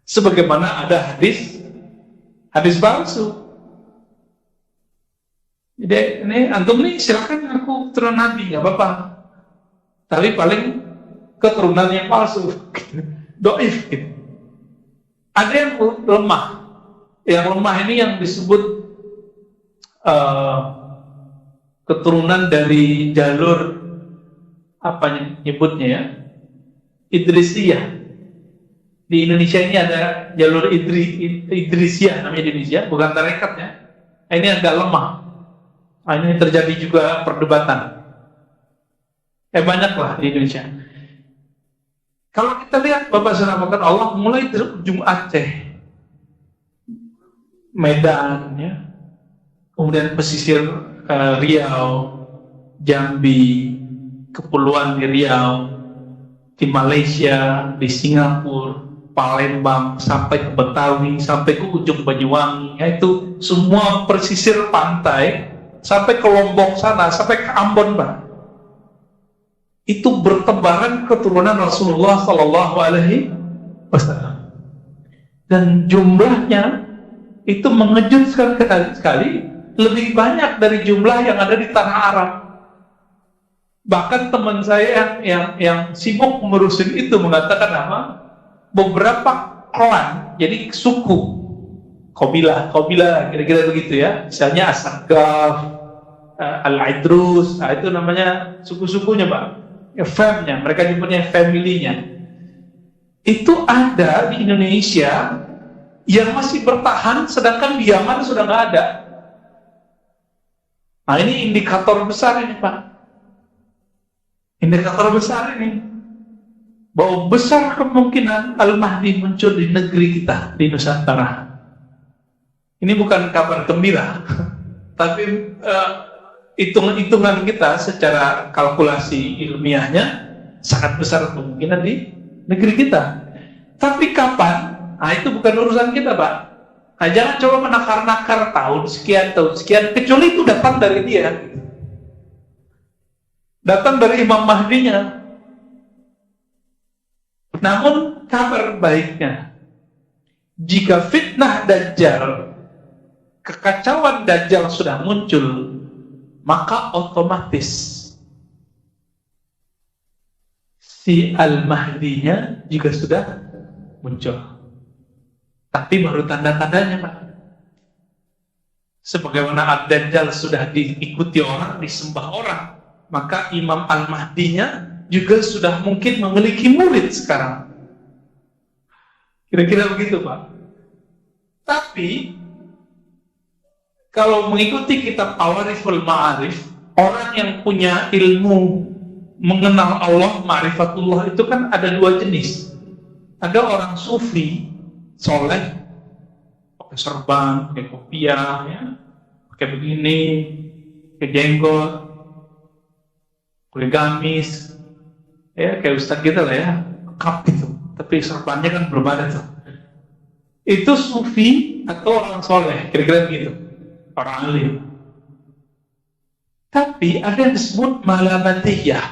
Sebagaimana ada hadis palsu. Jadi ini antum nih silakan aku turun Nabi, nggak apa-apa. Tapi paling keturunan yang palsu, doif. Gitu. Ada yang lemah. Yang lemah ini yang disebut keturunan dari jalur apa nyebutnya ya? Idrisiyah. Di Indonesia ini ada jalur Idrisiyah namanya di Indonesia, bukan tarekat ya. Ini agak lemah. Ini terjadi juga perdebatan. Banyak lah di Indonesia. Kalau kita lihat Bapak Saudara Allah mulai dari ujung Aceh, Medan, ya, kemudian pesisir Riau, Jambi, Kepulauan di Riau, di Malaysia, di Singapura, Palembang, sampai ke Betawi, sampai ke ujung Banyuwangi, yaitu semua pesisir pantai, sampai ke Lombok sana, sampai ke Ambon, Pak. Itu bertebaran keturunan Rasulullah Sallallahu Alaihi Wasallam, dan jumlahnya itu mengejutkan sekali, lebih banyak dari jumlah yang ada di tanah Arab. Bahkan teman saya yang sibuk ngurusin itu mengatakan apa? Beberapa klan, jadi suku, kabilah, kira-kira begitu ya. Misalnya As-Saqqaf, Al-Idrus, itu namanya suku-sukunya, Pak. Famnya, mereka nyebutnya family-nya. Itu ada di Indonesia yang masih bertahan, sedangkan di Yaman sudah nggak ada. Nah, ini indikator besar ini, Pak. Indikator besar ini bahwa besar kemungkinan Al-Mahdi muncul di negeri kita, di Nusantara. Ini bukan kabar gembira, tapi hitung-hitungan kita secara kalkulasi ilmiahnya sangat besar kemungkinan di negeri kita. Tapi kapan? Nah, itu bukan urusan kita, Pak. Nah, jangan coba menakar-nakar tahun sekian, kecuali itu datang dari dia. Datang dari Imam Mahdinya. Namun kabar baiknya, jika fitnah Dajjal, kekacauan Dajjal sudah muncul, maka otomatis si Al-Mahdinya juga sudah muncul. Tapi baru tanda-tandanya, Pak. Sebagaimana Ad-Dajjal sudah diikuti orang, disembah orang, maka Imam Al-Mahdinya juga sudah mungkin memiliki murid sekarang. Kira-kira begitu, Pak. Tapi kalau mengikuti kitab Awariful Ma'arif, orang yang punya ilmu mengenal Allah, ma'rifatullah, itu kan ada dua jenis. Ada orang sufi soleh, pakai serban, pakai kopiah, ya, pakai begini, pakai jenggot, pakai gamis, ya kayak ustadz gitu lah ya, kap gitu. Tapi serbannya kan belum ada tuh. Itu sufi atau orang soleh, kira-kira begitu, orang alim. Tapi ada yang disebut malamatiyah.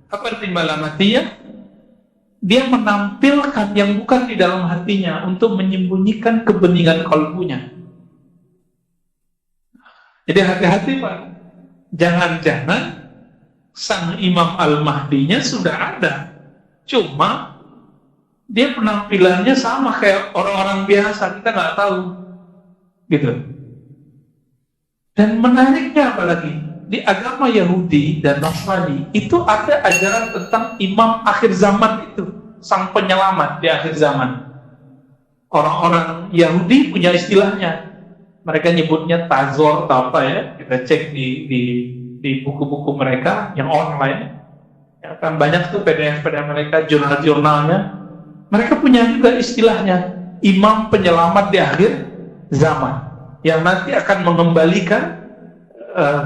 Apa arti malamatiyah? Dia menampilkan yang bukan di dalam hatinya untuk menyembunyikan kebeningan kalbunya. Jadi hati-hati, Pak. Jangan-jangan sang Imam Al-Mahdinya sudah ada, cuma dia penampilannya sama kayak orang-orang biasa, kita nggak tahu, gitu. Dan menariknya apalagi di agama Yahudi dan Nasrani itu ada ajaran tentang imam akhir zaman itu, sang penyelamat di akhir zaman. Orang-orang Yahudi punya istilahnya, mereka nyebutnya Tazor atau apa ya, kita cek di buku-buku mereka yang online, ya kan banyak tuh PDF mereka, jurnal-jurnalnya. Mereka punya juga istilahnya, imam penyelamat di akhir zaman, yang nanti akan mengembalikan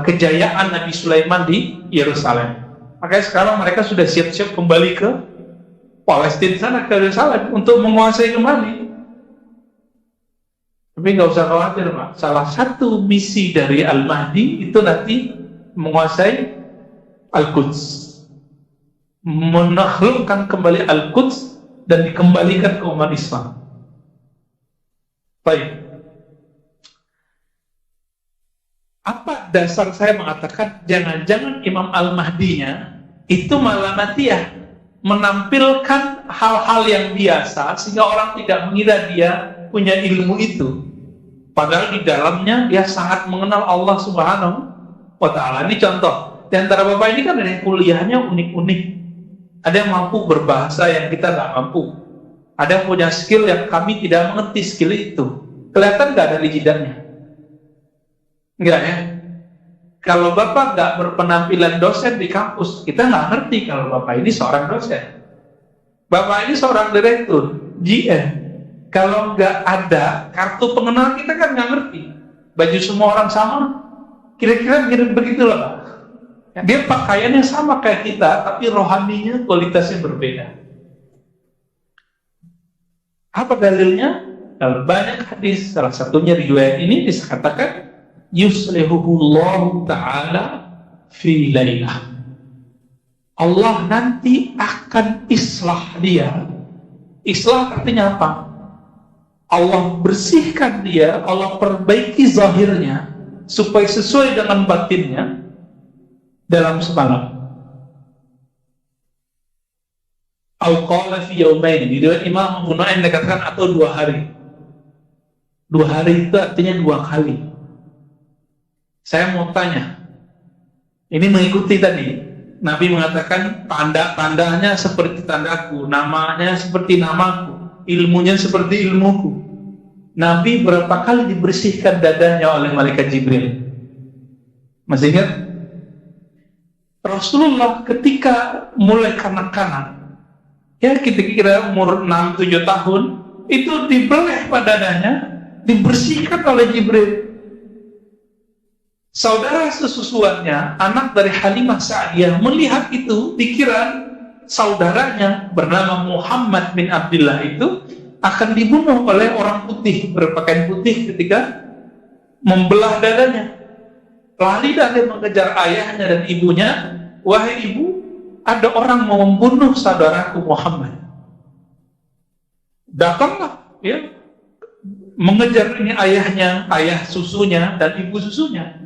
kejayaan Nabi Sulaiman di Yerusalem. Makanya sekarang mereka sudah siap-siap kembali ke Palestina sana, ke Yerusalem, untuk menguasai kembali. Tapi nggak usah khawatir, Pak. Salah satu misi dari Al-Mahdi itu nanti menguasai Al-Quds, menaklukkan kembali Al-Quds dan dikembalikan ke umat Islam. Baik. Apa dasar saya mengatakan jangan-jangan Imam Al-Mahdinya itu malah nanti ya menampilkan hal-hal yang biasa sehingga orang tidak mengira dia punya ilmu itu. Padahal di dalamnya dia sangat mengenal Allah Subhanahu wa Ta'ala. Ini contoh. Di antara Bapak ini kan ada yang kuliahnya unik-unik. Ada yang mampu berbahasa yang kita nggak mampu. Ada yang punya skill yang kami tidak mengerti skill itu. Kelihatan nggak dari jidatnya? Enggak ya? Kalau Bapak nggak berpenampilan dosen di kampus, kita nggak ngerti kalau Bapak ini seorang dosen. Bapak ini seorang direktur, GM. Kalau nggak ada kartu pengenal, kita kan nggak ngerti. Baju semua orang sama, kira-kira mirip begitulah Pak. Dia pakaiannya sama kayak kita, tapi rohaninya kualitasnya berbeda. Apa dalilnya? Dalam banyak hadis, salah satunya riwayat ini disatakan yuslihuhullahu ta'ala fi lailah. Allah nanti akan islah dia. Islah artinya apa? Allah bersihkan dia, Allah perbaiki zahirnya supaya sesuai dengan batinnya dalam semalam. Au qala fi yaumain. Di riwayat Imam Abu Nu'aim dikatakan atau 2 hari. 2 hari itu artinya 2 kali. Saya mau tanya, ini mengikuti tadi, Nabi mengatakan tanda-tandanya seperti tandaku, namanya seperti namaku, ilmunya seperti ilmuku. Nabi berapa kali dibersihkan dadanya oleh malaikat Jibril? Masih ingat? Rasulullah ketika mulai kanak-kanak, ya kira-kira umur 6-7 tahun, itu dibeleh pada dadanya, dibersihkan oleh Jibril. Saudara sesusuannya, anak dari Halimah Sa'diyah, melihat itu, dikira saudaranya bernama Muhammad bin Abdullah itu akan dibunuh oleh orang putih, berpakaian putih ketika membelah dadanya. Lari dia mengejar ayahnya dan ibunya, wahai ibu, ada orang mau membunuh saudaraku Muhammad. Datanglah, ya, mengejar ini ayahnya, ayah susunya dan ibu susunya.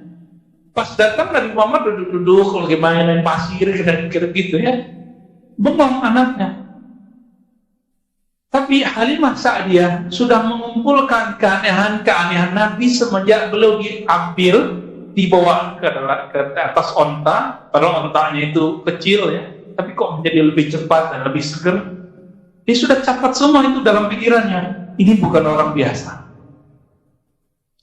Pas datang Nabi Muhammad duduk-duduk lagi main pasir kira-kira gitu ya, bengong anaknya. Tapi Halimah Sa'diyah sudah mengumpulkan keanehan-keanehan Nabi semenjak beliau diambil, dibawa ke atas onta, padahal ontanya itu kecil ya, tapi kok menjadi lebih cepat dan lebih seger. Dia sudah catat semua itu dalam pikirannya. Ini bukan orang biasa.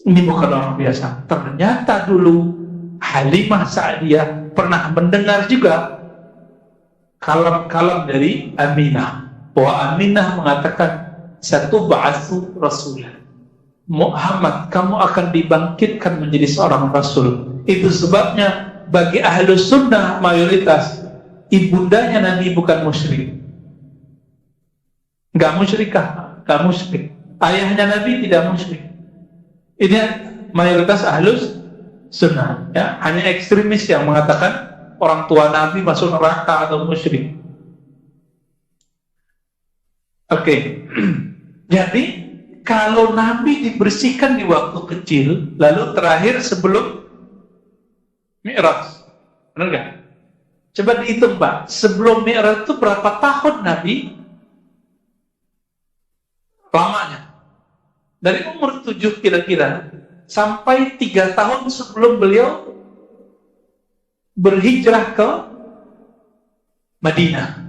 Ini bukan orang biasa. Ternyata dulu Halimah Sa'diyah pernah mendengar juga kalam-kalam dari Aminah, bahwa Aminah mengatakan satu ba'atsu rasulah, Muhammad kamu akan dibangkitkan menjadi seorang rasul. Itu sebabnya bagi ahlu sunnah mayoritas ibundanya Nabi bukan musyrik, nggak musyrikah, nggak musyrik. Ayahnya Nabi tidak musyrik. Ini mayoritas ahlus sunnah, ya, hanya ekstremis yang mengatakan orang tua Nabi masuk neraka atau musyrik. Oke. Jadi kalau Nabi dibersihkan di waktu kecil, lalu terakhir sebelum Mi'raj, benar nggak? Coba dihitung Pak, sebelum Mi'raj itu berapa tahun Nabi lamanya? Dari umur 7 kira-kira sampai 3 tahun sebelum beliau berhijrah ke Madinah.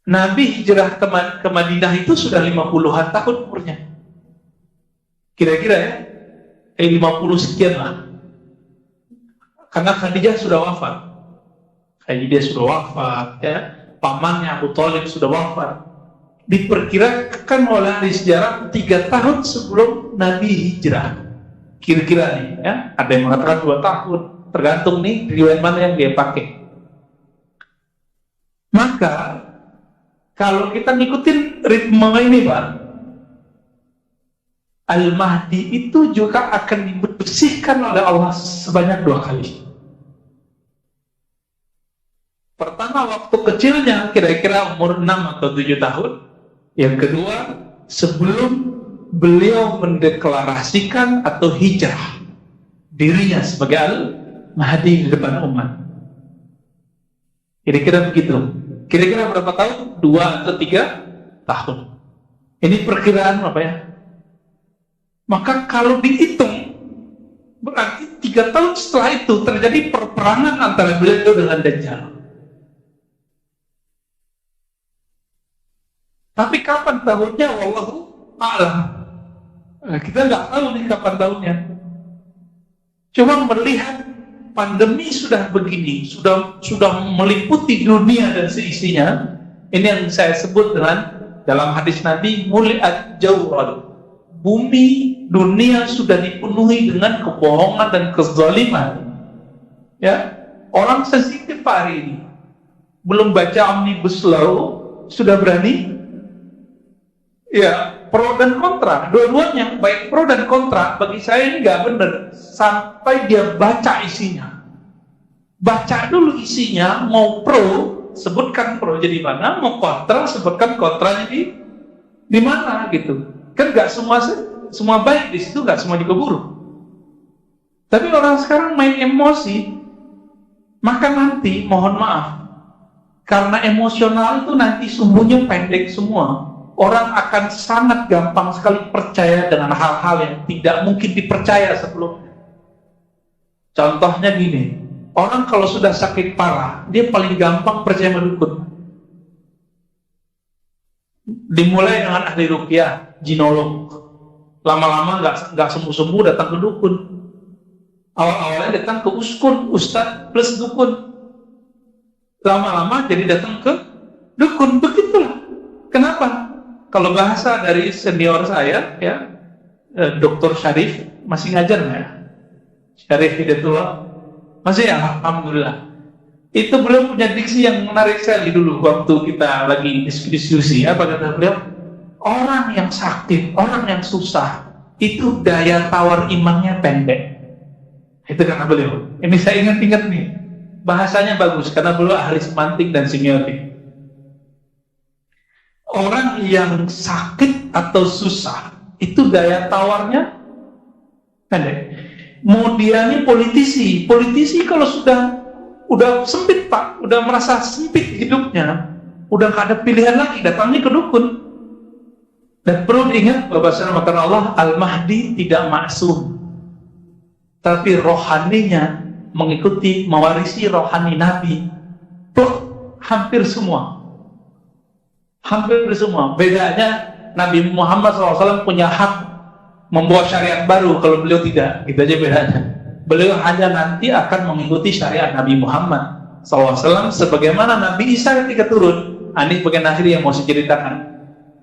Nabi hijrah ke Madinah itu sudah 50-an tahun umurnya. Kira-kira ya, 50 sekian lah. Karena Khadijah sudah wafat. Khadijah sudah wafat, ya. Pamannya Abu Thalib sudah wafat. Diperkirakan oleh ahli sejarah 3 tahun sebelum Nabi hijrah. Kira-kira nih, ya. Ada yang mengatakan 2 tahun. Tergantung nih riwayat mana yang dia pakai. Maka kalau kita ngikutin ritme ini Pak, Al-Mahdi itu juga akan dibersihkan oleh Allah sebanyak 2 kali. Pertama, waktu kecilnya, kira-kira umur 6 atau 7 tahun. Yang kedua, sebelum beliau mendeklarasikan atau hijrah dirinya sebagai Al-Mahdi di depan umat. Kira-kira begitu. Kira-kira berapa tahun? 2 atau 3 tahun. Ini perkiraan apa ya? Maka kalau dihitung, berarti 3 tahun setelah itu terjadi perperangan antara beliau dengan Dajjal. Tapi kapan tahunnya? Wallahu a'lam. Kita nggak tahu nih kapan tahunnya. Cuma melihat pandemi sudah begini, sudah meliputi dunia dan seisinya. Ini yang saya sebut dengan dalam hadis Nabi, muliat jawran. Bumi dunia sudah dipenuhi dengan kebohongan dan kezaliman. Ya, orang sensitif hari ini belum baca Omnibus Law sudah berani. Ya, pro dan kontra, dua-duanya, baik pro dan kontra, bagi saya ini nggak benar sampai dia baca isinya. Baca dulu isinya, mau pro, sebutkan pro jadi mana, mau kontra, sebutkan kontranya di mana gitu. Kan nggak semua baik di situ, nggak semua dikeburu. Tapi orang sekarang main emosi, maka nanti mohon maaf, karena emosional itu nanti sumbunya pendek semua. Orang akan sangat gampang sekali percaya dengan hal-hal yang tidak mungkin dipercaya sebelumnya. Contohnya gini, orang kalau sudah sakit parah, dia paling gampang percaya sama dukun. Dimulai dengan ahli ruqyah, jinolog. Lama-lama nggak sembuh-sembuh datang ke dukun. Awal-awalnya datang ke uskun, ustadz plus dukun. Lama-lama jadi datang ke dukun. Begitulah. Kenapa? Kalau bahasa dari senior saya, ya, Dr. Syarif, masih ngajar nggak ya? Syarif Hidayatullah, masih ya, alhamdulillah. Itu beliau punya diksi yang menarik sekali dulu waktu kita lagi diskusi. Apa kata beliau? Orang yang sakit, orang yang susah, itu daya tawar imannya pendek. Itu kata beliau. Ini saya ingat-ingat nih, bahasanya bagus karena beliau ahli semantik dan semiotik. Orang yang sakit atau susah itu daya tawarnya pendek. Mau dia nih politisi kalau udah sempit Pak, udah merasa sempit hidupnya, udah gak ada pilihan lagi, datangnya ke dukun. Dan perlu diingat bahwa Allah, Al-Mahdi tidak maksum, tapi rohaninya mengikuti, mewarisi rohani Nabi. Hampir semua. Bedanya Nabi Muhammad SAW punya hak membawa syariat baru, kalau beliau tidak. Gitu aja bedanya. Beliau hanya nanti akan mengikuti syariat Nabi Muhammad SAW sebagaimana Nabi Isa ketika turun. Ini bagian akhir yang mau saya ceritakan.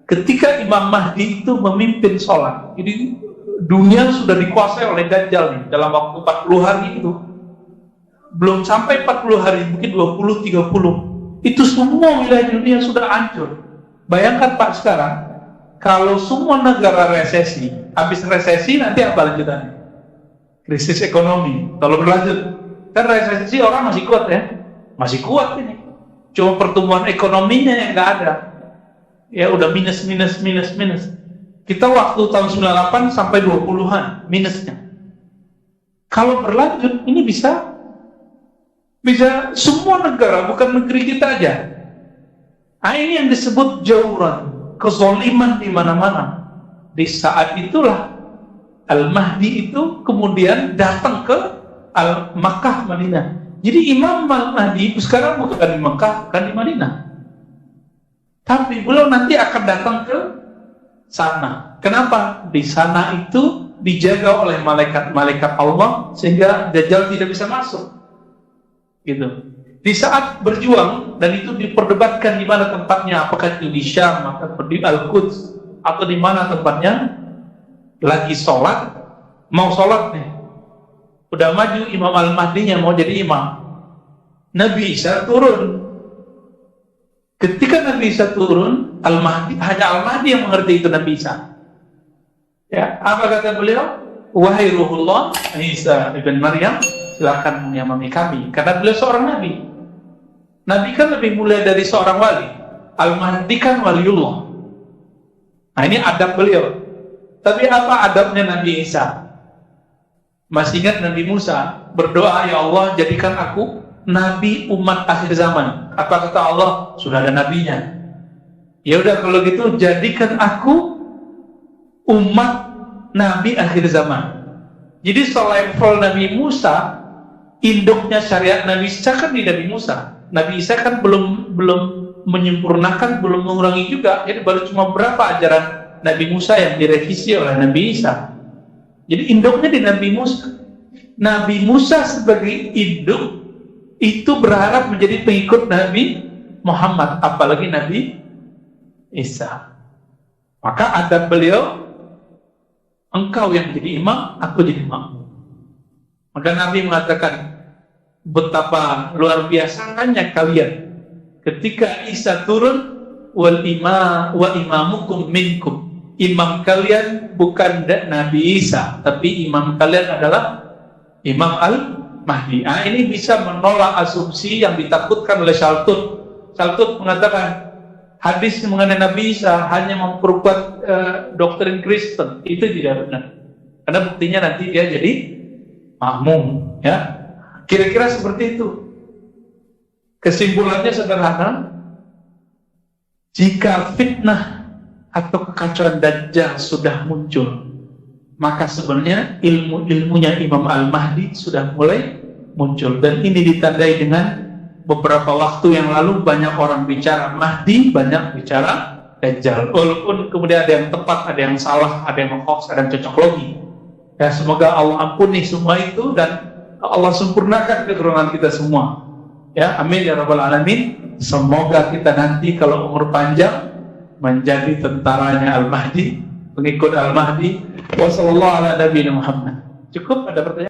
Ketika Imam Mahdi itu memimpin sholat, jadi dunia sudah dikuasai oleh Dajjal nih, dalam waktu 40 hari itu. Belum sampai 40 hari, mungkin 20-30. Itu semua wilayah dunia sudah hancur. Bayangkan Pak sekarang, kalau semua negara resesi, habis resesi nanti apa lanjutannya? Krisis ekonomi. Kalau berlanjut, kan resesi orang masih kuat ya? Masih kuat ini. Cuma pertumbuhan ekonominya yang nggak ada. Ya udah minus. Kita waktu tahun 98 sampai 20-an minusnya. Kalau berlanjut, ini bisa semua negara, bukan negeri kita aja. Ini yang disebut jauran, kezaliman di mana-mana. Di saat itulah Al-Mahdi itu kemudian datang ke Makkah, Madinah. Jadi Imam Al-Mahdi itu sekarang bukan di Makkah, bukan di Madinah. Tapi beliau nanti akan datang ke sana. Kenapa? Di sana itu dijaga oleh malaikat-malaikat Allah sehingga Dajjal tidak bisa masuk. Gitu. Di saat berjuang dan itu diperdebatkan di mana tempatnya, apakah itu di Syam atau di Al-Quds atau di mana tempatnya, lagi sholat, mau sholat nih, udah maju Imam Al-Mahdinya mau jadi imam, Nabi Isa turun. Ketika Nabi Isa turun, hanya Al-Mahdi yang mengerti itu Nabi Isa. Ya, apa kata beliau? Wahai Ruhullah Isa ibn Maryam, silakan menyamami kami, karena beliau seorang nabi. Nabi kan lebih mulia dari seorang wali. Al-Mahdi kan waliullah. Nah, ini adab beliau. Tapi apa adabnya Nabi Isa? Masih ingat Nabi Musa berdoa, ya Allah jadikan aku nabi umat akhir zaman. Apa kata Allah? Sudah ada nabinya. Ya udah kalau gitu jadikan aku umat nabi akhir zaman. Jadi selevel Nabi Musa, induknya syariat Nabi Isa kan di Nabi Musa. Nabi Isa kan belum menyempurnakan, belum mengurangi juga. Jadi baru cuma berapa ajaran Nabi Musa yang direvisi oleh Nabi Isa. Jadi induknya di Nabi Musa. Nabi Musa sebagai induk itu berharap menjadi pengikut Nabi Muhammad, apalagi Nabi Isa. Maka adab beliau, engkau yang jadi imam, aku jadi makmum. Maka Nabi mengatakan, betapa luar biasanya kalian ketika Isa turun, wa imamukum minkum. Imam kalian bukan Nabi Isa, tapi imam kalian adalah Imam Al-Mahdi. Ini bisa menolak asumsi yang ditakutkan oleh Shaltut. Shaltut mengatakan hadis mengenai Nabi Isa hanya memperkuat doktrin Kristen. Itu tidak benar, karena buktinya nanti dia jadi makmum, ya. Kira-kira seperti itu. Kesimpulannya sederhana, jika fitnah atau kekacauan Dajjal sudah muncul, maka sebenarnya ilmunya Imam Al-Mahdi sudah mulai muncul. Dan ini ditandai dengan beberapa waktu yang lalu banyak orang bicara Mahdi, banyak bicara Dajjal. Walaupun kemudian ada yang tepat, ada yang salah, ada yang hoax, ada yang cocok logi. Ya, semoga Allah ampuni semua itu dan Allah sempurnakan kekurangan kita semua. Ya, amin ya rabbal alamin. Semoga kita nanti kalau umur panjang menjadi tentaranya Al-Mahdi, pengikut Al-Mahdi. Wassallallahu ala nabiyina Muhammad. Cukup, ada pertanyaan?